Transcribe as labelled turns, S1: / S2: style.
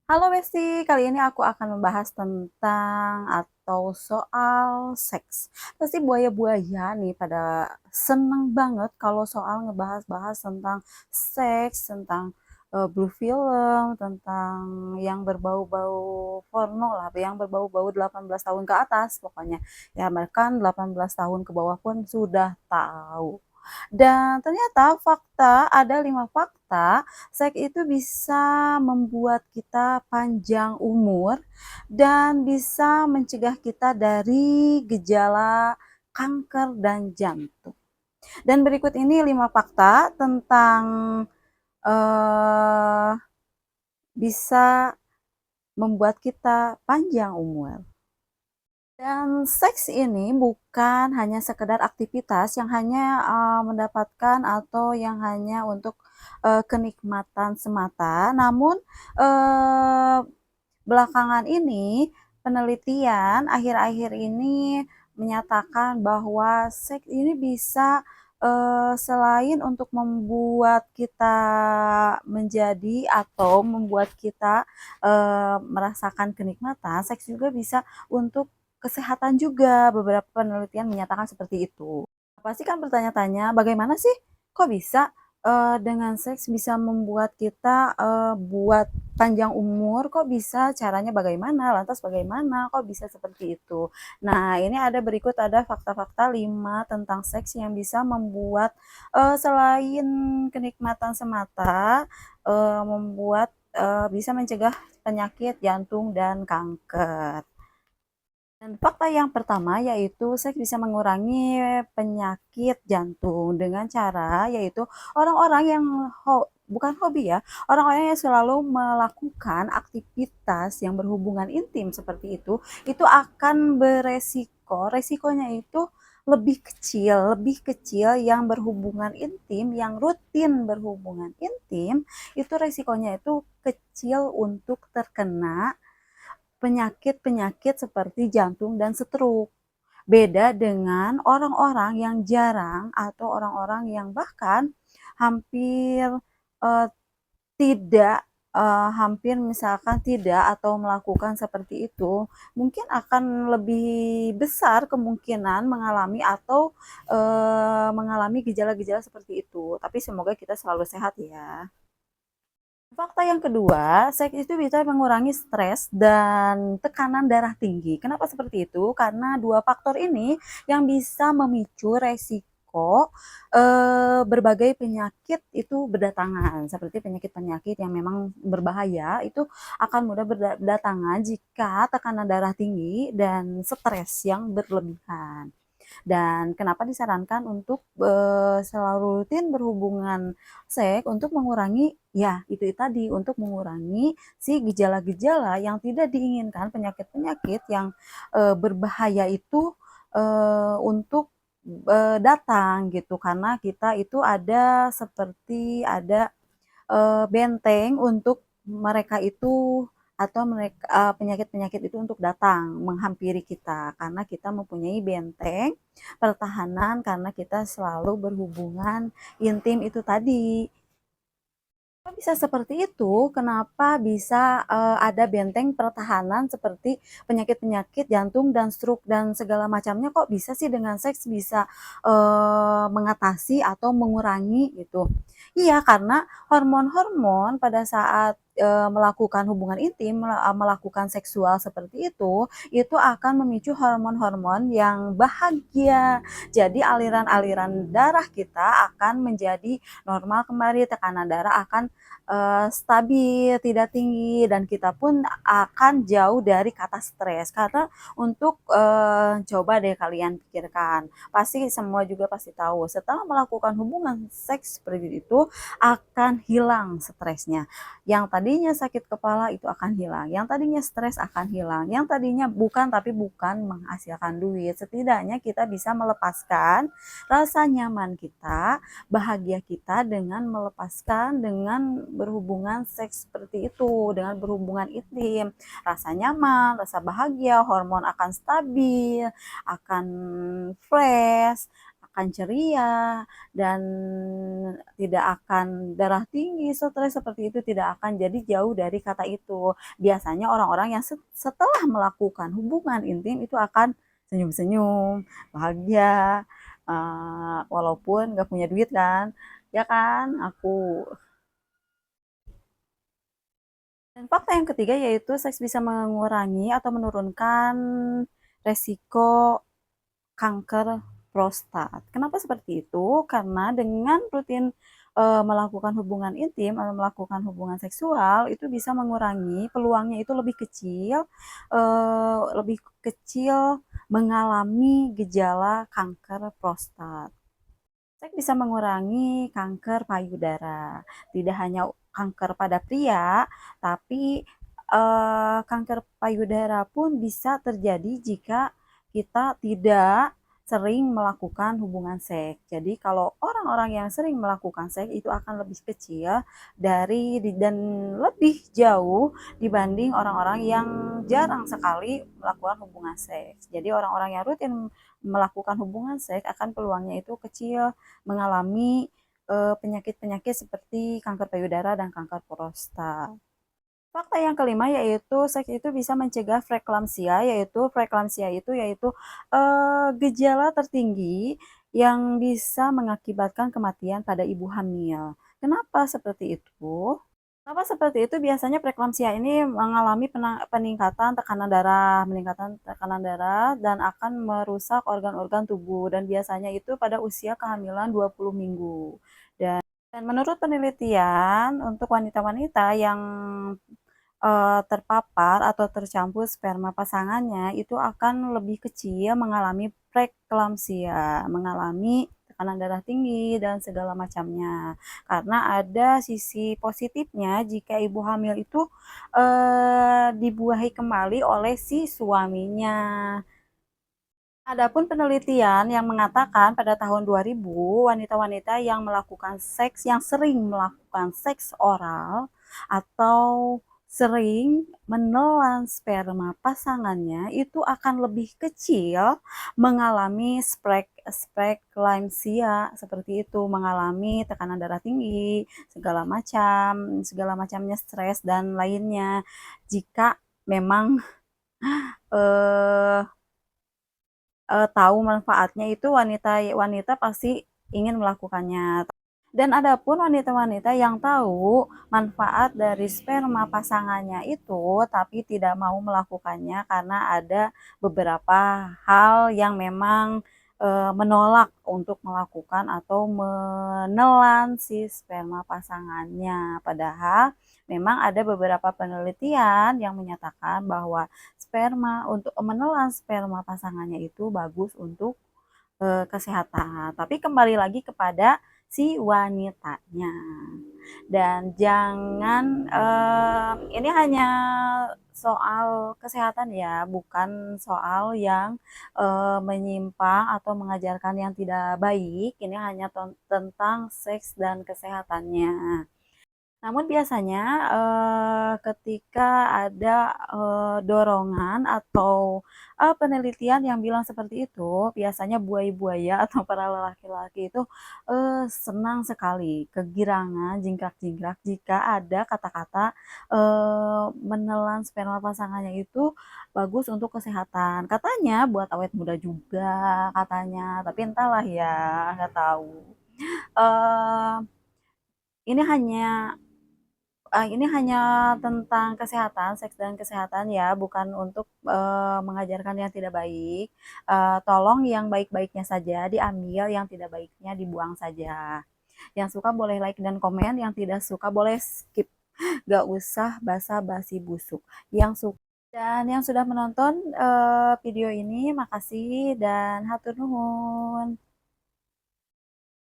S1: Halo Besti, kali ini aku akan membahas tentang atau soal seks. Pasti buaya-buaya nih pada seneng banget kalau soal ngebahas-bahas tentang seks, tentang blue film, tentang yang berbau-bau porno lah, yang berbau-bau 18 tahun ke atas pokoknya. Ya bahkan 18 tahun ke bawah pun sudah tahu. Dan ternyata ada 5 fakta seks itu bisa membuat kita panjang umur dan bisa mencegah kita dari gejala kanker dan jantung. Dan berikut ini 5 fakta tentang eh, bisa membuat kita panjang umur. Dan seks ini bukan hanya sekedar aktivitas yang hanya mendapatkan atau yang hanya untuk kenikmatan semata, namun eee, belakangan ini penelitian akhir-akhir ini menyatakan bahwa seks ini bisa selain untuk membuat kita menjadi atau membuat kita merasakan kenikmatan, seks juga bisa untuk kesehatan juga. Beberapa penelitian menyatakan seperti itu. Pasti kan bertanya-tanya, bagaimana sih kok bisa dengan seks bisa membuat kita buat panjang umur, kok bisa, caranya bagaimana, lantas bagaimana, kok bisa seperti itu. Nah, ini ada fakta-fakta 5 tentang seks yang bisa membuat selain kenikmatan semata, membuat bisa mencegah penyakit jantung dan kanker. Dan fakta yang pertama yaitu seks bisa mengurangi penyakit jantung dengan cara yaitu orang-orang yang bukan hobi ya, orang-orang yang selalu melakukan aktivitas yang berhubungan intim seperti itu akan resikonya itu lebih kecil yang berhubungan intim, yang rutin berhubungan intim, itu resikonya itu kecil untuk terkena penyakit-penyakit seperti jantung dan stroke. Beda dengan orang-orang yang jarang atau orang-orang yang bahkan hampir eh, tidak hampir misalkan tidak atau melakukan seperti itu, mungkin akan lebih besar kemungkinan mengalami atau mengalami gejala-gejala seperti itu. Tapi semoga kita selalu sehat ya. Fakta yang kedua, seks itu bisa mengurangi stres dan tekanan darah tinggi. Kenapa seperti itu? Karena dua faktor ini yang bisa memicu resiko berbagai penyakit itu berdatangan. Seperti penyakit-penyakit yang memang berbahaya itu akan mudah berdatangan jika tekanan darah tinggi dan stres yang berlebihan. Dan kenapa disarankan untuk selalu rutin berhubungan seks untuk mengurangi ya itu tadi, untuk mengurangi si gejala-gejala yang tidak diinginkan, penyakit-penyakit yang berbahaya itu untuk datang gitu. Karena kita itu ada seperti ada benteng untuk mereka itu atau penyakit-penyakit itu untuk datang menghampiri kita, karena kita mempunyai benteng pertahanan karena kita selalu berhubungan intim itu tadi. Kenapa bisa seperti itu? Kenapa bisa ada benteng pertahanan seperti penyakit-penyakit jantung dan stroke dan segala macamnya, kok bisa sih dengan seks bisa mengatasi atau mengurangi gitu? Iya, karena hormon-hormon pada saat melakukan hubungan intim, melakukan seksual seperti itu akan memicu hormon-hormon yang bahagia. Jadi aliran-aliran darah kita akan menjadi normal kembali, tekanan darah akan stabil, tidak tinggi, dan kita pun akan jauh dari kata stres. Karena untuk coba deh kalian pikirkan, pasti semua juga pasti tahu, setelah melakukan hubungan seks seperti itu akan hilang stresnya. Yang tadinya sakit kepala itu akan hilang, yang tadinya stres akan hilang, yang tadinya bukan menghasilkan duit. Setidaknya kita bisa melepaskan rasa nyaman kita, bahagia kita dengan melepaskan dengan berhubungan seks seperti itu, dengan berhubungan intim. Rasa nyaman, rasa bahagia, hormon akan stabil, akan fresh, akan ceria dan tidak akan darah tinggi, stres seperti itu tidak akan, jadi jauh dari kata itu. Biasanya orang-orang yang setelah melakukan hubungan intim itu akan senyum-senyum, bahagia, walaupun nggak punya duit kan, ya kan? Dan fakta yang ketiga yaitu seks bisa mengurangi atau menurunkan resiko kanker prostat. Kenapa seperti itu? Karena dengan rutin melakukan hubungan intim atau melakukan hubungan seksual itu bisa mengurangi peluangnya itu lebih kecil mengalami gejala kanker prostat. Seks bisa mengurangi kanker payudara. Tidak hanya kanker pada pria, tapi kanker payudara pun bisa terjadi jika kita tidak sering melakukan hubungan seks. Jadi kalau orang-orang yang sering melakukan seks itu akan lebih kecil dan lebih jauh dibanding orang-orang yang jarang sekali melakukan hubungan seks. Jadi orang-orang yang rutin melakukan hubungan seks akan peluangnya itu kecil mengalami penyakit-penyakit seperti kanker payudara dan kanker prostat. Fakta yang kelima yaitu seks itu bisa mencegah preeklamsia, yaitu gejala tertinggi yang bisa mengakibatkan kematian pada ibu hamil. Kenapa seperti itu? Kenapa seperti itu? Biasanya preeklamsia ini mengalami meningkatan tekanan darah dan akan merusak organ-organ tubuh dan biasanya itu pada usia kehamilan 20 minggu. Dan menurut penelitian untuk wanita-wanita yang terpapar atau tercampur sperma pasangannya itu akan lebih kecil mengalami preeklamsia, mengalami tekanan darah tinggi dan segala macamnya. Karena ada sisi positifnya jika ibu hamil itu dibuahi kembali oleh si suaminya. Adapun penelitian yang mengatakan pada tahun 2000 wanita-wanita yang sering melakukan seks oral atau sering menelan sperma pasangannya itu akan lebih kecil mengalami preeklamsia seperti itu, mengalami tekanan darah tinggi, segala macamnya stres dan lainnya jika memang eh tahu manfaatnya itu wanita pasti ingin melakukannya. Dan adapun wanita-wanita yang tahu manfaat dari sperma pasangannya itu tapi tidak mau melakukannya karena ada beberapa hal yang memang menolak untuk melakukan atau menelan si sperma pasangannya. Padahal memang ada beberapa penelitian yang menyatakan bahwa untuk menelan sperma pasangannya itu bagus untuk kesehatan. Tapi kembali lagi kepada si wanitanya. Dan jangan ini hanya soal kesehatan ya, bukan soal yang menyimpang atau mengajarkan yang tidak baik. Ini hanya tentang seks dan kesehatannya. Namun biasanya ketika ada dorongan atau penelitian yang bilang seperti itu, biasanya buaya-buaya atau para lelaki-laki itu senang sekali, kegirangan, jingkrak-jingkrak jika ada kata-kata menelan sperma pasangannya itu bagus untuk kesehatan. Katanya buat awet muda juga katanya, tapi entahlah ya, nggak tahu. Eh, ini hanya ini hanya tentang kesehatan, seks dan kesehatan ya, bukan untuk mengajarkan yang tidak baik. Tolong yang baik-baiknya saja diambil, yang tidak baiknya dibuang saja. Yang suka boleh like dan komen, yang tidak suka boleh skip. Gak usah basa-basi busuk. Yang sudah menonton video ini, makasih dan hatur nuhun.